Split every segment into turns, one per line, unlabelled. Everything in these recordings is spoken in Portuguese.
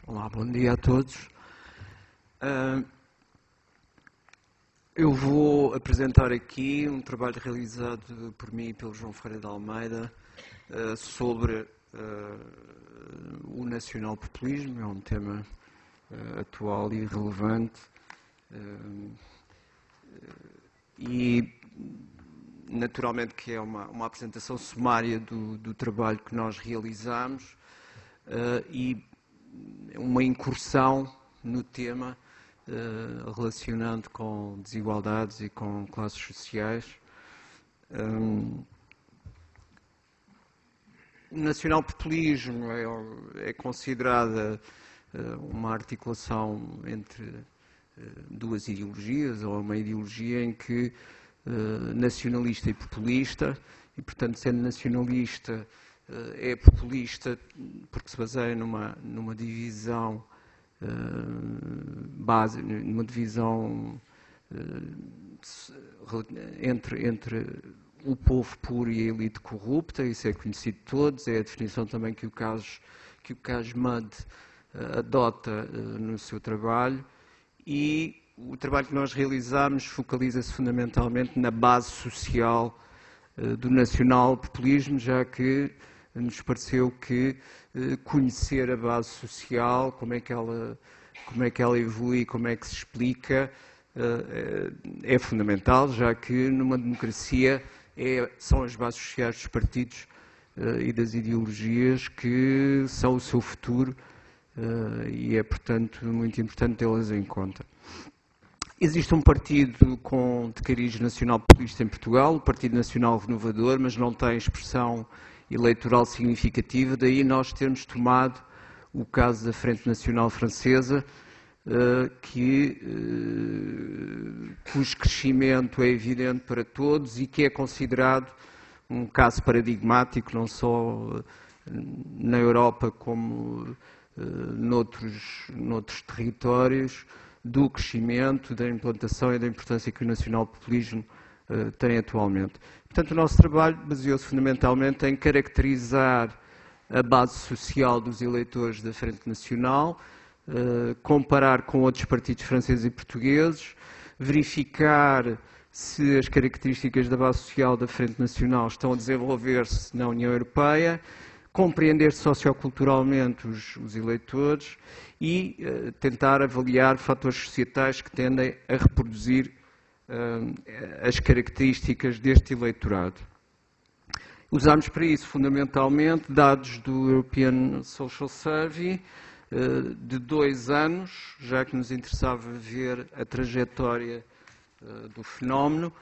Olá, bom dia a todos. Eu vou apresentar aqui um trabalho realizado por mim e pelo João Ferreira de Almeida sobre o nacional-populismo. É um tema atual e relevante e naturalmente que é uma apresentação sumária do trabalho que nós realizamos e uma incursão no tema relacionando com desigualdades e com classes sociais. O nacional-populismo é considerada uma articulação entre duas ideologias, ou uma ideologia em que nacionalista e populista, e portanto sendo nacionalista é populista porque se baseia numa divisão base, numa divisão entre o povo puro e a elite corrupta. Isso é conhecido de todos, é a definição também que o Casmud adota no seu trabalho, e o trabalho que nós realizamos focaliza-se fundamentalmente na base social do nacional-populismo, já que nos pareceu que conhecer a base social, como é que ela evolui, como é que se explica, é fundamental, já que numa democracia são as bases sociais dos partidos e das ideologias que são o seu futuro e é, portanto, muito importante tê-las em conta. Existe um partido de cariz nacional-populista em Portugal, o Partido Nacional Renovador, mas não tem expressão eleitoral significativa, daí nós termos tomado o caso da Frente Nacional Francesa, cujo crescimento é evidente para todos e que é considerado um caso paradigmático, não só na Europa como noutros territórios, do crescimento, da implantação e da importância que o nacional-populismo tem atualmente. Portanto, o nosso trabalho baseou-se fundamentalmente em caracterizar a base social dos eleitores da Frente Nacional, comparar com outros partidos franceses e portugueses, verificar se as características da base social da Frente Nacional estão a desenvolver-se na União Europeia, compreender socioculturalmente os eleitores e tentar avaliar fatores societais que tendem a reproduzir as características deste eleitorado. Usámos para isso, fundamentalmente, dados do European Social Survey de 2 anos, já que nos interessava ver a trajetória do fenómeno,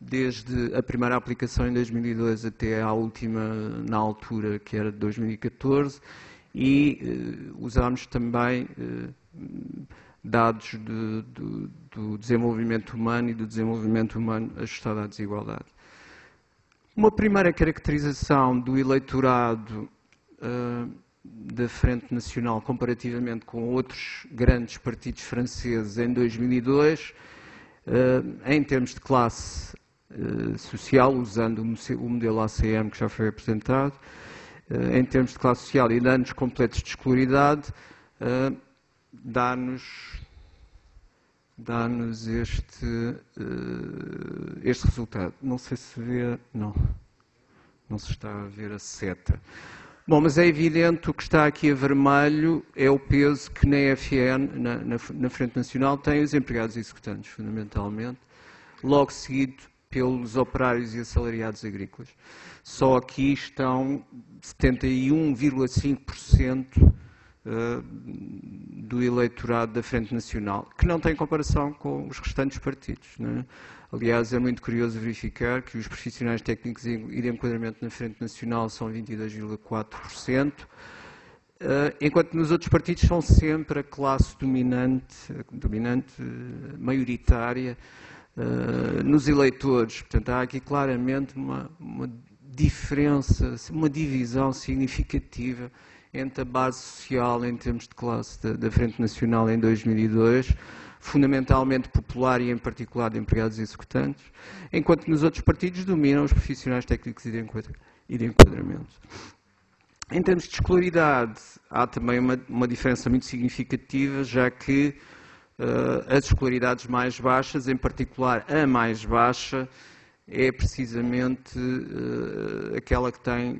desde a primeira aplicação em 2002 até à última, na altura, que era de 2014, e usámos também dados do desenvolvimento humano e do desenvolvimento humano ajustado à desigualdade. Uma primeira caracterização do eleitorado da Frente Nacional comparativamente com outros grandes partidos franceses em 2002, em termos de classe social, usando o modelo ACM que já foi apresentado, em termos de classe social e de anos completos de escolaridade, dá-nos este resultado. Não sei se vê, não se está a ver a seta. Bom, mas é evidente, o que está aqui a vermelho é o peso que na EFN, na Frente Nacional, tem os empregados executantes, fundamentalmente, logo seguido pelos operários e assalariados agrícolas. Só aqui estão 71,5% do eleitorado da Frente Nacional, que não tem comparação com os restantes partidos, não é? Aliás, é muito curioso verificar que os profissionais técnicos e de enquadramento na Frente Nacional são 22,4%, enquanto nos outros partidos são sempre a classe dominante maioritária, nos eleitores. Portanto, há aqui claramente uma diferença, uma divisão significativa entre a base social em termos de classe da Frente Nacional em 2002, fundamentalmente popular e em particular de empregados e executantes, enquanto nos outros partidos dominam os profissionais técnicos e de enquadramento. Em termos de escolaridade, há também uma diferença muito significativa, já que as escolaridades mais baixas, em particular a mais baixa, é precisamente aquela que tem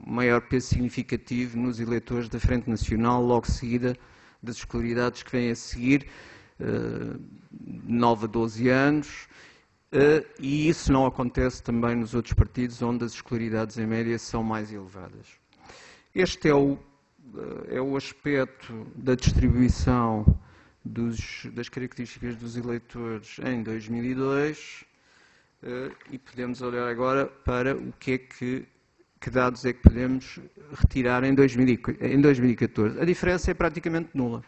maior peso significativo nos eleitores da Frente Nacional, logo seguida das escolaridades que vêm a seguir, 9 a 12 anos, e isso não acontece também nos outros partidos, onde as escolaridades em média são mais elevadas. Este é o aspecto da distribuição das características dos eleitores em 2002 e podemos olhar agora para o que dados é que podemos retirar em 2014. A diferença é praticamente nula.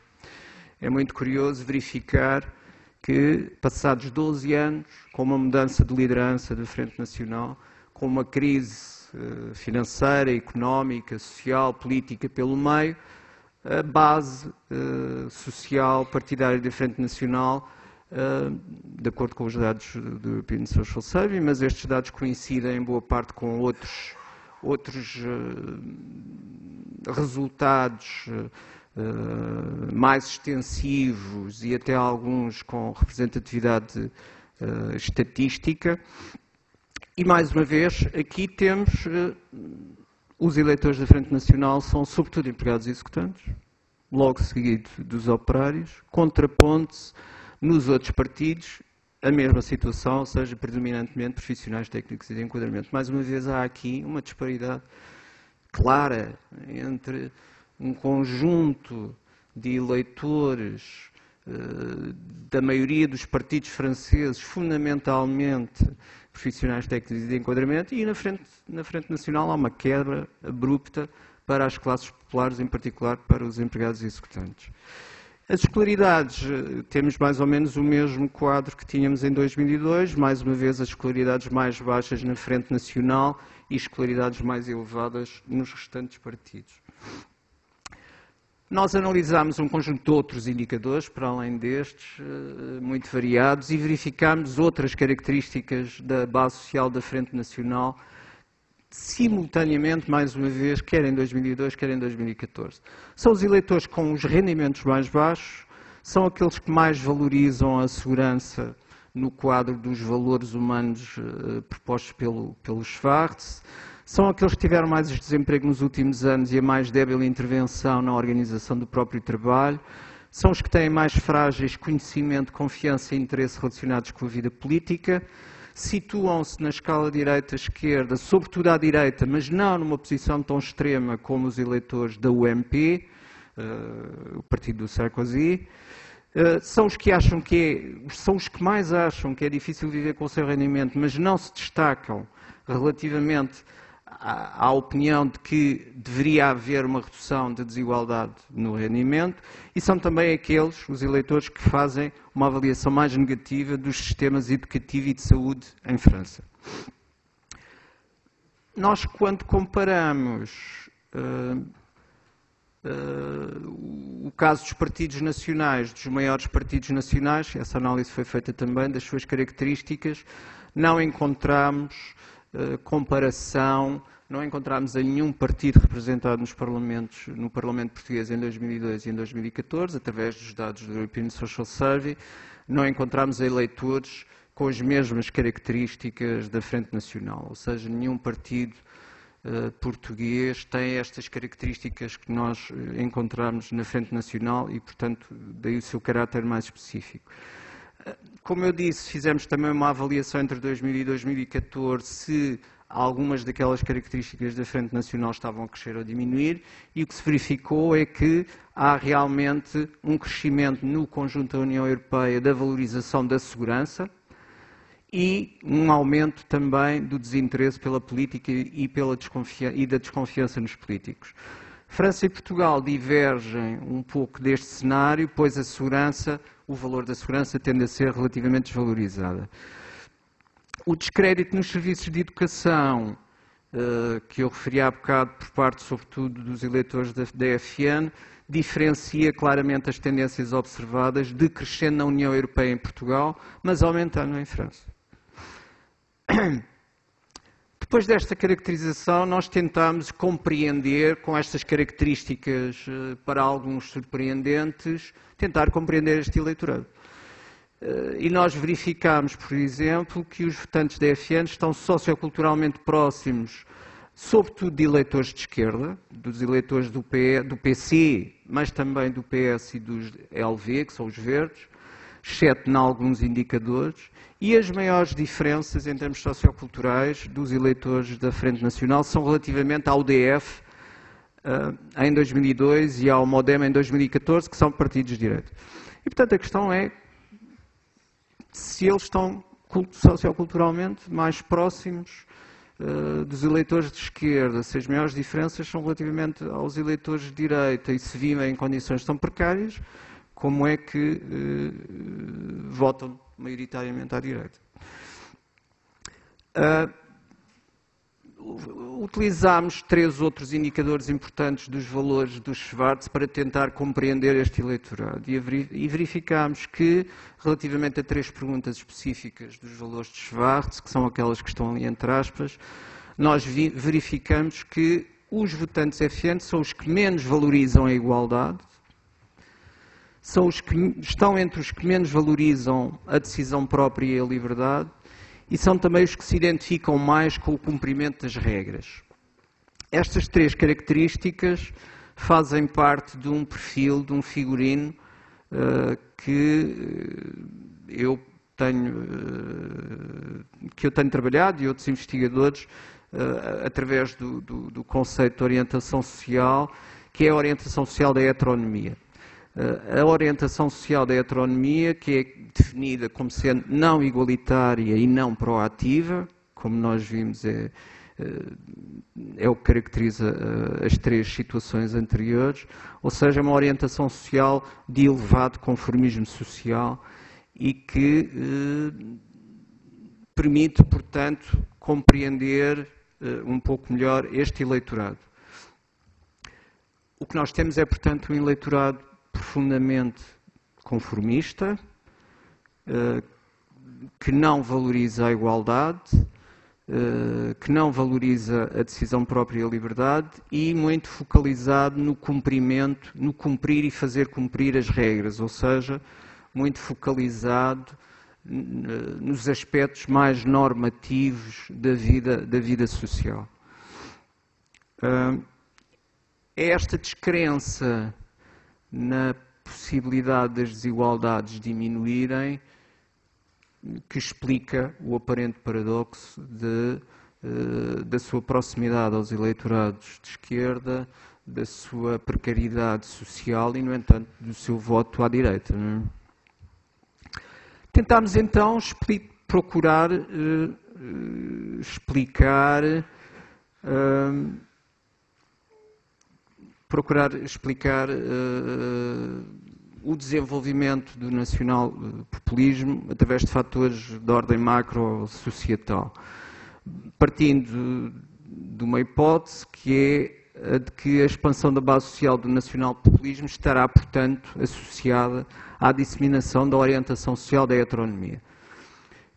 É muito curioso verificar que, passados 12 anos, com uma mudança de liderança da Frente Nacional, com uma crise financeira, económica, social, política pelo meio, a base social partidária da Frente Nacional, de acordo com os dados do European Social Survey, mas estes dados coincidem em boa parte com outros resultados mais extensivos e até alguns com representatividade estatística. E, mais uma vez, aqui temos os eleitores da Frente Nacional são sobretudo empregados e executantes, logo seguido dos operários, contrapondo-se nos outros partidos a mesma situação, ou seja, predominantemente profissionais técnicos e de enquadramento. Mais uma vez, há aqui uma disparidade clara entre um conjunto de eleitores da maioria dos partidos franceses, fundamentalmente profissionais técnicos e de enquadramento, e na Frente Nacional há uma quebra abrupta para as classes populares, em particular para os empregados e executantes. As escolaridades, temos mais ou menos o mesmo quadro que tínhamos em 2002, mais uma vez as escolaridades mais baixas na Frente Nacional e escolaridades mais elevadas nos restantes partidos. Nós analisámos um conjunto de outros indicadores, para além destes, muito variados, e verificámos outras características da base social da Frente Nacional, simultaneamente, mais uma vez, quer em 2002, quer em 2014. São os eleitores com os rendimentos mais baixos, são aqueles que mais valorizam a segurança no quadro dos valores humanos propostos pelo Schwartz, são aqueles que tiveram mais desemprego nos últimos anos e a mais débil intervenção na organização do próprio trabalho, são os que têm mais frágeis conhecimento, confiança e interesse relacionados com a vida política, situam-se na escala direita-esquerda, sobretudo à direita, mas não numa posição tão extrema como os eleitores da UMP, o partido do Sarkozy. São os que acham são os que mais acham que é difícil viver com o seu rendimento, mas não se destacam relativamente à opinião de que deveria haver uma redução da desigualdade no rendimento, e são também aqueles, os eleitores, que fazem uma avaliação mais negativa dos sistemas educativo e de saúde em França. Nós, quando comparamos o caso dos partidos nacionais, dos maiores partidos nacionais, essa análise foi feita também, das suas características, não encontramos comparação, não encontramos nenhum partido representado no Parlamento Português em 2002 e em 2014, através dos dados do European Social Survey, não encontramos eleitores com as mesmas características da Frente Nacional, ou seja, nenhum partido português tem estas características que nós encontramos na Frente Nacional e, portanto, daí o seu caráter mais específico. Como eu disse, fizemos também uma avaliação entre 2000 e 2014 se algumas daquelas características da Frente Nacional estavam a crescer ou a diminuir, e o que se verificou é que há realmente um crescimento no conjunto da União Europeia da valorização da segurança e um aumento também do desinteresse pela política e da desconfiança nos políticos. França e Portugal divergem um pouco deste cenário, pois o valor da segurança tende a ser relativamente desvalorizada. O descrédito nos serviços de educação, que eu referi há bocado por parte, sobretudo, dos eleitores da FN, diferencia claramente as tendências observadas, decrescendo na União Europeia em Portugal, mas aumentando em França. Depois desta caracterização, nós tentamos compreender, com estas características para alguns surpreendentes, tentar compreender este eleitorado. E nós verificamos, por exemplo, que os votantes da FN estão socioculturalmente próximos, sobretudo de eleitores de esquerda, dos eleitores do PC, mas também do PS e dos LV, que são os verdes, exceto em alguns indicadores, e as maiores diferenças em termos socioculturais dos eleitores da Frente Nacional são relativamente ao UDF em 2002 e ao MODEM em 2014, que são partidos de direita. E, portanto, a questão é se eles estão socioculturalmente mais próximos dos eleitores de esquerda, se as maiores diferenças são relativamente aos eleitores de direita e se vivem em condições tão precárias, como é que votam maioritariamente à direita. Utilizámos 3 outros indicadores importantes dos valores dos Schwartz para tentar compreender este eleitorado e verificámos que, relativamente a 3 perguntas específicas dos valores de Schwartz, que são aquelas que estão ali entre aspas, nós verificamos que os votantes FN são os que menos valorizam a igualdade, são os que estão entre os que menos valorizam a decisão própria e a liberdade, e são também os que se identificam mais com o cumprimento das regras. Estas 3 características fazem parte de um perfil, de um figurino que eu tenho trabalhado e outros investigadores através do conceito de orientação social, que é a orientação social da heteronomia. A orientação social da heteronomia, que é definida como sendo não igualitária e não proativa, como nós vimos, é o que caracteriza as 3 situações anteriores, ou seja, uma orientação social de elevado conformismo social e que permite, portanto, compreender um pouco melhor este eleitorado. O que nós temos é, portanto, um eleitorado profundamente conformista, que não valoriza a igualdade, que não valoriza a decisão própria e a liberdade e muito focalizado no cumprimento, no cumprir e fazer cumprir as regras, ou seja, muito focalizado nos aspectos mais normativos da vida social. É esta descrença na possibilidade das desigualdades diminuírem que explica o aparente paradoxo da sua proximidade aos eleitorados de esquerda, da sua precariedade social e, no entanto, do seu voto à direita. Não é? Tentámos então procurar explicar o desenvolvimento do nacional-populismo através de fatores de ordem macro-societal, partindo de uma hipótese que é a de que a expansão da base social do nacional-populismo estará, portanto, associada à disseminação da orientação social da heteronomia.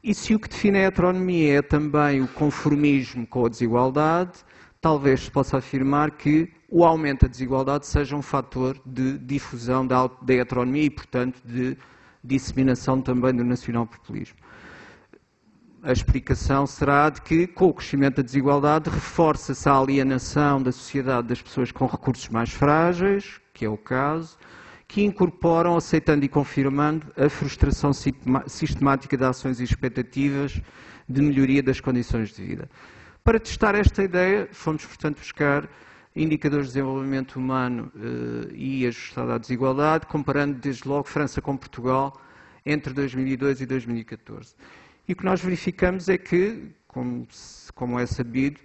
E se o que define a heteronomia é também o conformismo com a desigualdade, talvez se possa afirmar que o aumento da desigualdade seja um fator de difusão da heteronomia e, portanto, de disseminação também do nacional-populismo. A explicação será de que, com o crescimento da desigualdade, reforça-se a alienação da sociedade das pessoas com recursos mais frágeis, que é o caso, que incorporam, aceitando e confirmando a frustração sistemática de ações e expectativas de melhoria das condições de vida. Para testar esta ideia, fomos, portanto, buscar indicadores de desenvolvimento humano e ajustado à desigualdade, comparando desde logo França com Portugal entre 2002 e 2014. E o que nós verificamos é que, como é sabido,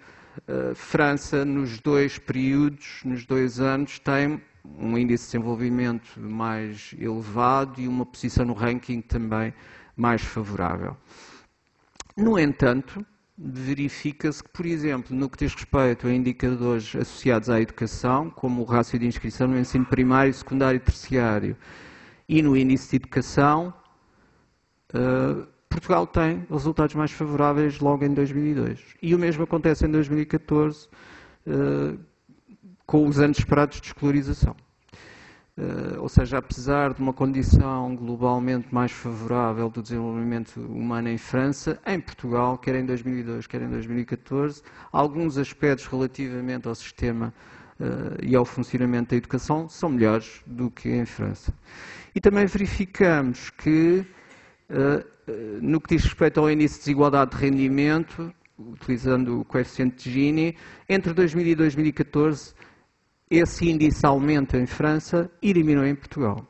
França nos 2 períodos, nos 2 anos, tem um índice de desenvolvimento mais elevado e uma posição no ranking também mais favorável. No entanto, verifica-se que, por exemplo, no que diz respeito a indicadores associados à educação, como o rácio de inscrição no ensino primário, secundário e terciário, e no índice de educação, Portugal tem resultados mais favoráveis logo em 2002. E o mesmo acontece em 2014, com os anos esperados de escolarização. Ou seja, apesar de uma condição globalmente mais favorável do desenvolvimento humano em França, em Portugal, quer em 2002, quer em 2014, alguns aspectos relativamente ao sistema e ao funcionamento da educação são melhores do que em França. E também verificamos que, no que diz respeito ao índice de desigualdade de rendimento, utilizando o coeficiente de Gini, entre 2000 e 2014, esse índice aumenta em França e diminui em Portugal.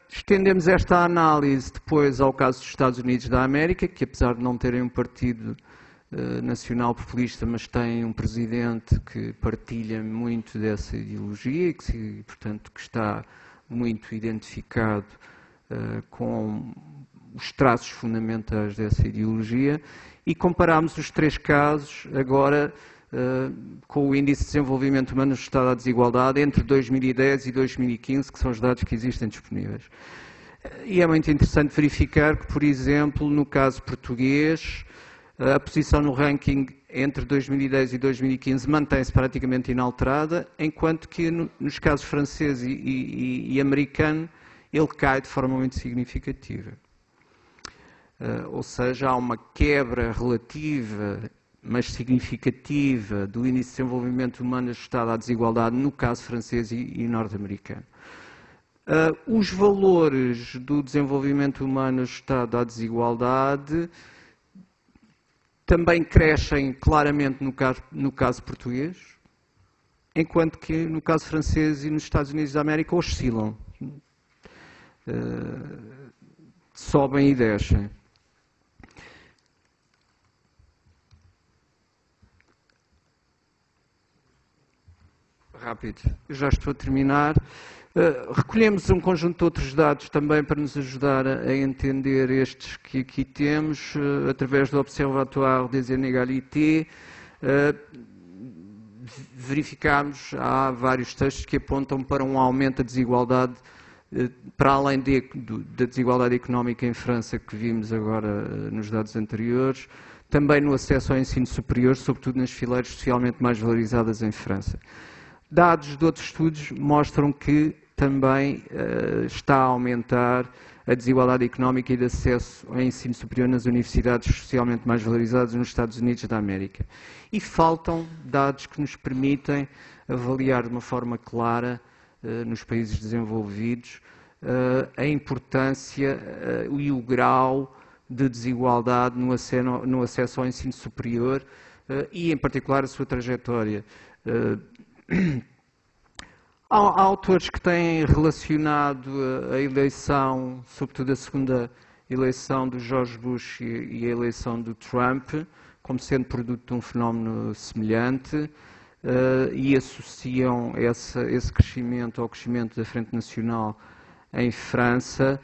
Estendemos esta análise depois ao caso dos Estados Unidos da América, que apesar de não terem um partido nacional populista, mas tem um presidente que partilha muito dessa ideologia e que, portanto, que está muito identificado com os traços fundamentais dessa ideologia, e comparámos os três casos agora com o Índice de Desenvolvimento Humano ajustado à desigualdade entre 2010 e 2015, que são os dados que existem disponíveis. E é muito interessante verificar que, por exemplo, no caso português, a posição no ranking entre 2010 e 2015 mantém-se praticamente inalterada, enquanto que nos casos francês e americano ele cai de forma muito significativa. Ou seja, há uma quebra relativa, mas significativa, do índice de desenvolvimento humano ajustado à desigualdade no caso francês e norte-americano. Os valores do desenvolvimento humano ajustado à desigualdade também crescem claramente no caso português, enquanto que no caso francês e nos Estados Unidos da América oscilam. Sobem e descem. Rápido, eu já estou a terminar. Recolhemos um conjunto de outros dados também para nos ajudar a entender estes que aqui temos, através do Observatoire des Inégalités. Verificámos, há vários textos que apontam para um aumento da desigualdade, para além da desigualdade económica em França, que vimos agora nos dados anteriores, também no acesso ao ensino superior, sobretudo nas fileiras socialmente mais valorizadas em França. Dados de outros estudos mostram que também está a aumentar a desigualdade económica e de acesso ao ensino superior nas universidades socialmente mais valorizadas nos Estados Unidos da América. E faltam dados que nos permitem avaliar de uma forma clara, nos países desenvolvidos, a importância e o grau de desigualdade no acesso ao ensino superior e, em particular, a sua trajetória. Há autores que têm relacionado a eleição, sobretudo a segunda eleição do George Bush e a eleição do Trump, como sendo produto de um fenómeno semelhante, e associam esse crescimento ao crescimento da Frente Nacional em França,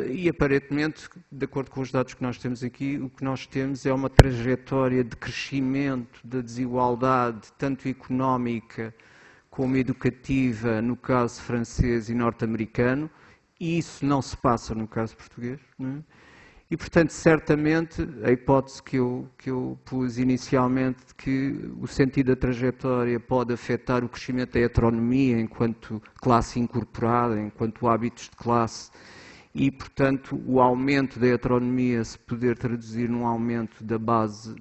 e aparentemente, de acordo com os dados que nós temos aqui, o que nós temos é uma trajetória de crescimento da desigualdade, tanto económica como educativa, no caso francês e norte-americano, e isso não se passa no caso português. Não é? E, portanto, certamente, a hipótese que eu pus inicialmente de que o sentido da trajetória pode afetar o crescimento da heteronomia enquanto classe incorporada, enquanto hábitos de classe, e, portanto, o aumento da heteronomia se poder traduzir num aumento da base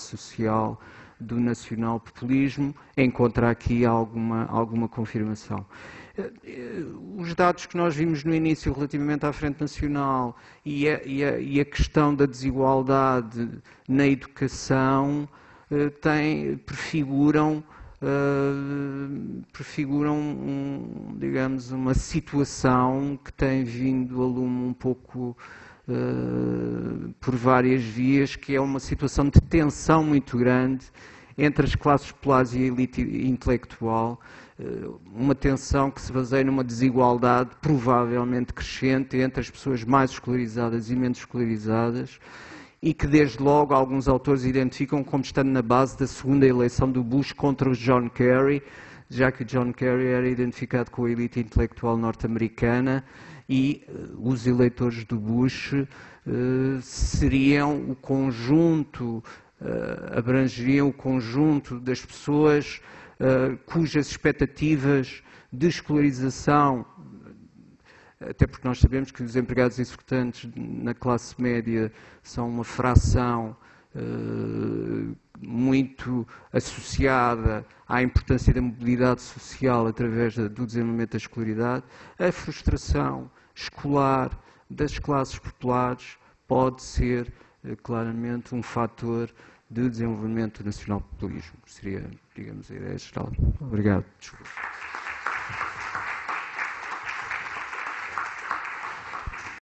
social do nacional-populismo, encontra aqui alguma confirmação. Os dados que nós vimos no início relativamente à Frente Nacional e a questão da desigualdade na educação prefiguram digamos, uma situação que tem vindo a lume um pouco por várias vias, que é uma situação de tensão muito grande entre as classes populares e a elite intelectual, uma tensão que se baseia numa desigualdade provavelmente crescente entre as pessoas mais escolarizadas e menos escolarizadas, e que desde logo alguns autores identificam como estando na base da segunda eleição do Bush contra o John Kerry, já que o John Kerry era identificado com a elite intelectual norte-americana e os eleitores do Bush seriam o conjunto, abrangeriam o conjunto das pessoas cujas expectativas de escolarização, até porque nós sabemos que os empregados executantes na classe média são uma fração muito associada à importância da mobilidade social através do desenvolvimento da escolaridade, a frustração escolar das classes populares pode ser claramente um fator de desenvolvimento do nacional-populismo. Seria, digamos, a ideia geral. Obrigado. Desculpa.